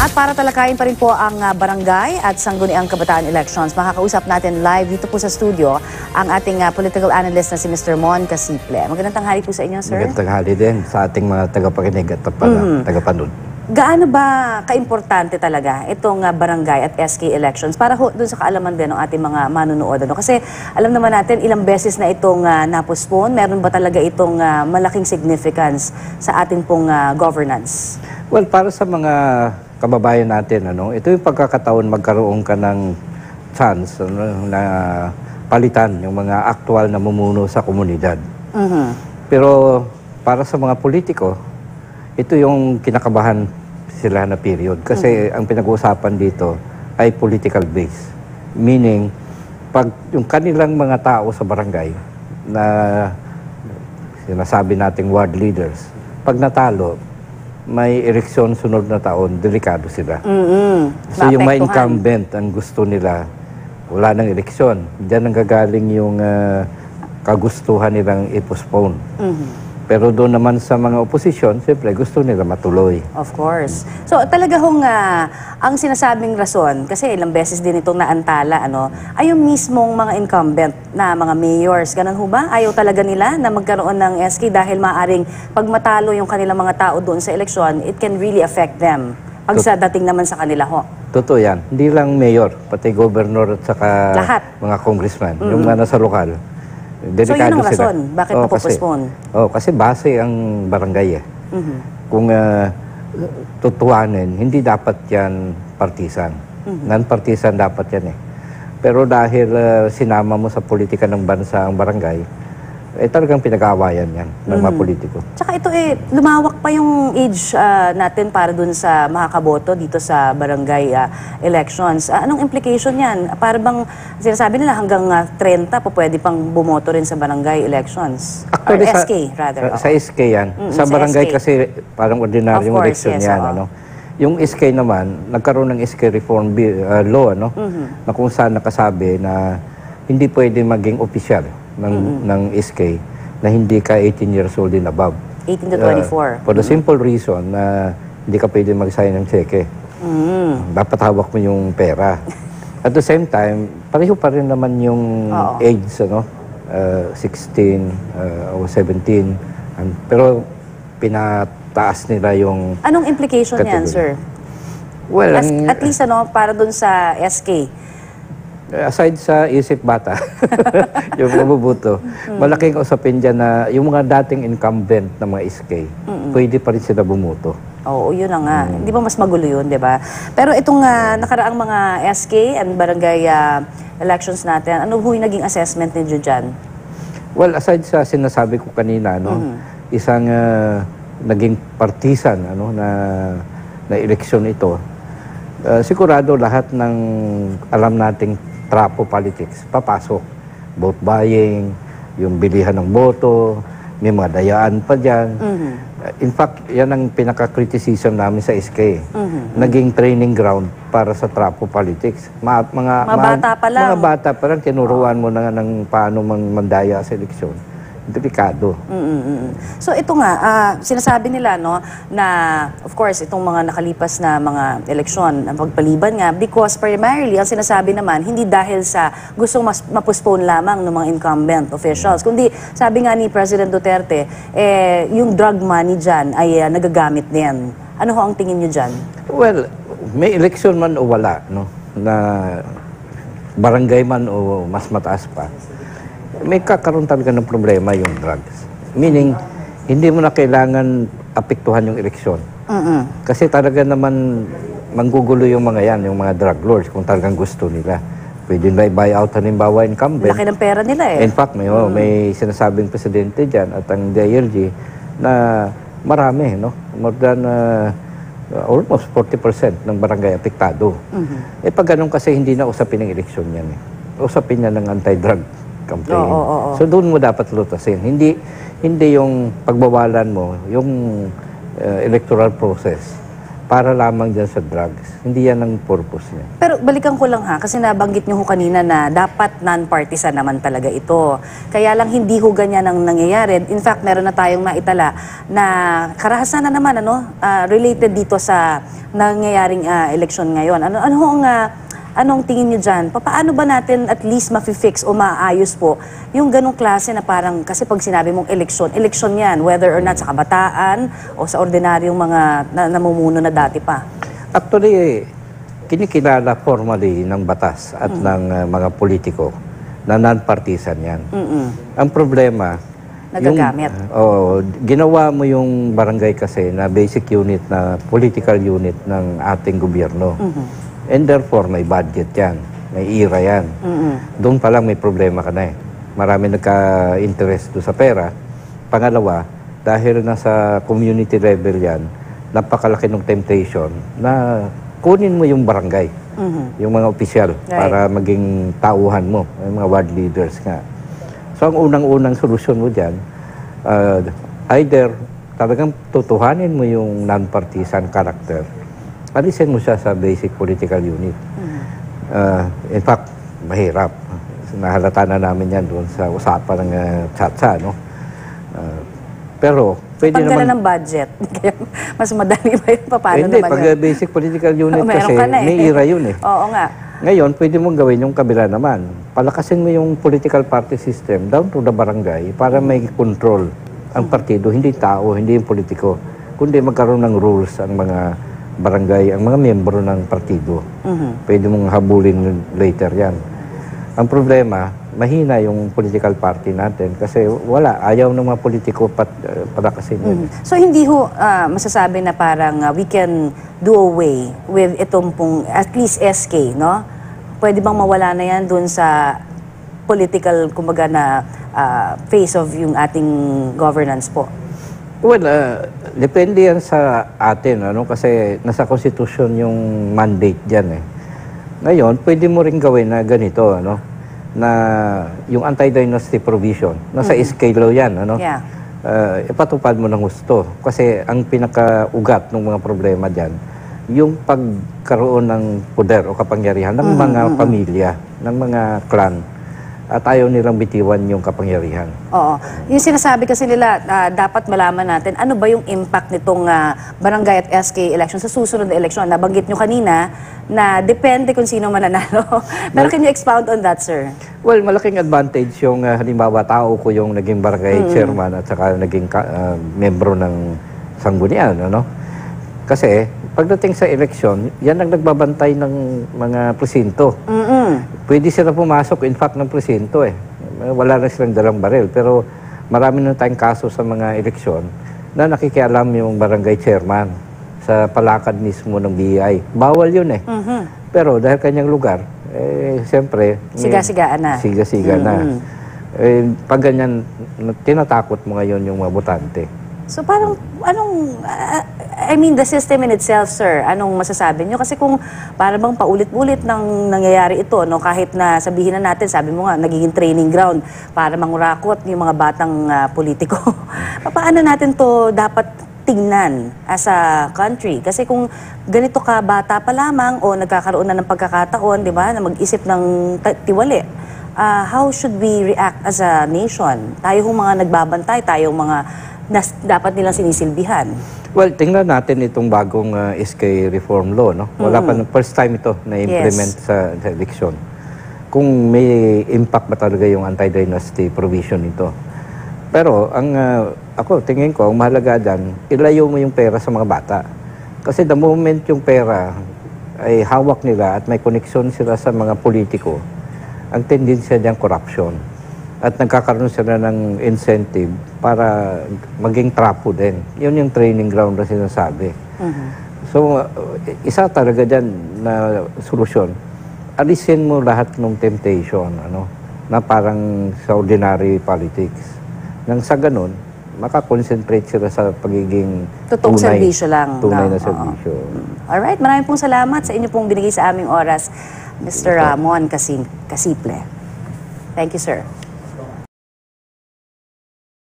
At para talakayin pa rin po ang barangay at sangguniang kabataan elections, makakausap natin live dito po sa studio ang ating political analyst na si Mr. Mon Casiple. Magandang tanghali po sa inyo, sir. Magandang tanghali din sa ating mga tagapakinig at tagapanood. Gaano ba kaimportante talaga itong barangay at SK elections para doon sa kaalaman din ng ating mga manunood? Kasi alam naman natin ilang beses na itong napospone. Meron ba talaga itong malaking significance sa ating pong governance? Well, para sa mga kababayan natin, ito yung pagkakataon magkaroon ka ng chance na palitan yung mga aktual na mumuno sa komunidad. Pero para sa mga politiko, ito yung kinakabahan sila na period. Kasi ang pinag-uusapan dito ay political base. Meaning, pag yung kanilang mga tao sa barangay na sinasabi nating ward leaders, pag natalo, may eleksyon sunod na taon, delikado sila. So yung may incumbent, ang gusto nila, wala nang eleksyon. Diyan ang gagaling yung kagustuhan nilang i-postpone. Pero doon naman sa mga oposisyon, siyempre gusto nila matuloy. Of course. So talaga hong ang sinasabing rason, kasi ilang beses din itong naantala, ay yung mismong mga incumbent na mga mayors. Ganun ho ba? Ayaw talaga nila na magkaroon ng SK dahil maaring pag matalo yung kanilang mga tao doon sa eleksyon, it can really affect them. Pag sa dating naman sa kanila ho. Totoo yan. Hindi lang mayor, pati governor at saka lahat. Mga congressman, yung mga nasa lokal. So yun ang rason, bakit napopospone? Kasi base ang barangay Kung tutuhanin, hindi dapat yan partisan. Non-partisan dapat yan Pero dahil sinama mo sa politika ng bansa ang barangay, talagang pinag-aawayan yan ng mga politiko. Tsaka ito lumawak pa yung age natin para dun sa makakaboto dito sa barangay elections. Anong implication yan? Para bang sinasabi nila hanggang 30 po pwede pang bumoto rin sa barangay elections? Actually, or SK rather. Sa SK yan. Sa barangay SK. kasi parang ordinaryong election yes, yan. Yung SK naman, nagkaroon ng SK reform law na kung saan nakasabi na hindi pwede maging opisyal ng SK na hindi ka 18 years old and above. 18 to 24. For the simple reason na hindi ka pwede mag-sign ng cheque. Dapat hawak mo yung pera. At the same time, pareho pa rin naman yung age, 16 o 17. Pero pinataas nila yung anong implication niyan, sir? Well, at least para dun sa SK. Aside sa isip bata, yung mabubuto, malaking usapin dyan na yung mga dating incumbent na mga SK, pwede pa rin sila bumuto. Oo, yun na nga. Hindi ba mas magulo yun, di ba? Pero itong nakaraang mga SK and barangay elections natin, ano ho yung naging assessment ninyo dyan? Well, aside sa sinasabi ko kanina, isang naging partisan na eleksyon ito, sigurado lahat ng alam nating trapo politics, papasok. Vote buying, yung bilihan ng boto, may mga dayaan pa dyan. In fact, yan ang pinaka-criticism namin sa SK. Naging training ground para sa trapo politics. Mga bata pa lang. Mga bata pa lang, tinuruan mo na ng paano mandaya sa eleksyon. Delikado. So ito nga, sinasabi nila na of course itong mga nakalipas na mga eleksyon, ang pagpaliban nga, because primarily ang sinasabi naman, hindi dahil sa gustong mapospone lamang ng mga incumbent officials, kundi sabi nga ni President Duterte, yung drug money dyan ay nagagamit din. Ano ho ang tingin nyo dyan? Well, may eleksyon man o wala, na barangay man o mas mataas pa, may kakaroon talaga ng problema yung drugs. Meaning, hindi mo na kailangan apektuhan yung eleksyon. Kasi talaga naman manggugulo yung mga yan, yung mga drug lords, kung talagang gusto nila. Pwede na i-buy out halimbawa incumbent. Laki ng pera nila In fact, may sinasabing presidente dyan at ang DILG na marami, more than almost 40% ng barangay apektado. Pag ganun kasi hindi na usapin ng eleksyon yan. Usapin niya ng anti-drug campaign. So doon mo dapat lutasin. Hindi yung pagbawalan mo, yung electoral process. para lamang dyan sa drugs. Hindi yan ang purpose niya. Pero balikan ko lang ha, kasi nabanggit niyo ho kanina na dapat non-partisan naman talaga ito. Kaya lang hindi ho ganyan ang nangyayari. In fact, meron na tayong maitala na karahasan na naman related dito sa nangyayaring eleksyon ngayon. Anong tingin niyo dyan? Paano ba natin at least ma-fix o maayos po yung ganong klase na parang, kasi pag sinabi mong eleksyon yan, whether or not sa kabataan o sa ordinaryong mga namumuno na dati pa? Actually, kinikilala formally ng batas at ng mga politiko na non-partisan yan. Ang problema, Nagagamit. ginawa mo yung barangay kasi na basic unit na political unit ng ating gobyerno. And therefore, may budget yan. May ira yan. Doon pa lang may problema ka na eh. Marami nagka-interest doon sa pera. Pangalawa, dahil nasa community level yan, napakalaki ng temptation na kunin mo yung barangay, yung mga opisyal, para maging tauhan mo, yung mga ward leaders nga. So, ang unang-unang solusyon mo dyan, either talagang tutuhanin mo yung non-partisan character, alisin mo siya sa basic political unit. In fact, mahirap. Nahalata na namin yan doon sa usapan ng Chatsa, no? Pero, pwede naman... ng budget. Mas madali ba yun? Paano hindi, naman pag basic political unit kasi, may ira yun eh. Oo nga. Ngayon, pwede mong gawin yung kabila naman. Palakasin mo yung political party system down to the barangay para may control ang partido, hindi tao, hindi yung politiko, kundi magkaroon ng rules ang mga barangay, ang mga miyembro ng partido. Pwede mong habulin later yan. Ang problema, mahina yung political party natin kasi ayaw ng mga politiko palakasin yun. So hindi ho masasabi na parang we can do away with itong pong, at least SK, no? Pwede bang mawala na yan dun sa political, kumbaga na phase of yung ating governance po? Well, depende yan sa atin, kasi nasa Constitution yung mandate dyan eh. Ngayon, pwede mo rin gawin na ganito, na yung anti-dynasty provision, nasa SK law yan, Yeah. Ipatupad mo ng gusto. Kasi ang pinakaugat ng mga problema dyan, yung pagkaroon ng poder o kapangyarihan ng mga pamilya, ng mga clan, at ayaw nilang bitiwan yung kapangyarihan. Oo. Yung sinasabi kasi nila, dapat malaman natin, ano ba yung impact nitong barangay at SK election sa susunod na election? Nabanggit nyo kanina na depende kung sino mananalo. Pero can you expound on that, sir? Well, malaking advantage yung halimbawa tao ko yung naging barangay chairman at saka naging membro ng sanggunian, Kasi pagdating sa eleksyon, yan ang nagbabantay ng mga presinto. Pwede sila pumasok, in fact, ng presinto eh. Wala na silang dalang baril. Pero marami na tayong kaso sa mga eleksyon na nakikialam yung barangay chairman sa palakad mismo ng BI. Bawal yun eh. Pero dahil kanyang lugar, siyempre... Siga-sigaan na. Siga-siga na. Pag ganyan, tinatakot mo ngayon yung mga botante. So parang, the system in itself, sir, anong masasabi nyo? Kasi kung para bang paulit-ulit nang nangyayari ito, kahit na sabihin na natin, sabi mo nga, nagiging training ground para mangurakot yung mga batang politiko. Paano natin to dapat tingnan as a country? Kasi kung ganito ka bata pa lamang o nagkakaroon na ng pagkakataon, di ba, na mag-isip ng tiwali, how should we react as a nation? Tayo mga nagbabantay, tayo mga dapat nilang sinisilbihan. Well, tingnan natin itong bagong SK reform law, Wala pa, first time ito na-implement sa election. Kung may impact ba talaga yung anti-dynasty provision ito. Pero, ako, tingin ko, ang mahalaga dyan, ilayo mo yung pera sa mga bata. Kasi the moment yung pera ay hawak nila at may koneksyon sila sa mga politiko, ang tendensya dyan corruption. At nagkakaroon sila ng incentive para maging trapo din. Yun yung training ground na sinasabi. So, isa talaga dyan na solusyon. Alisin mo lahat ng temptation, na parang sa ordinary politics. Nang sa ganun, makakonsentrate sila sa pagiging totoong serbisyo lang. Tunay na serbisyo. Alright, maraming pong salamat sa inyo pong binigay sa aming oras, Mr. Ramon Casiple. Thank you, sir.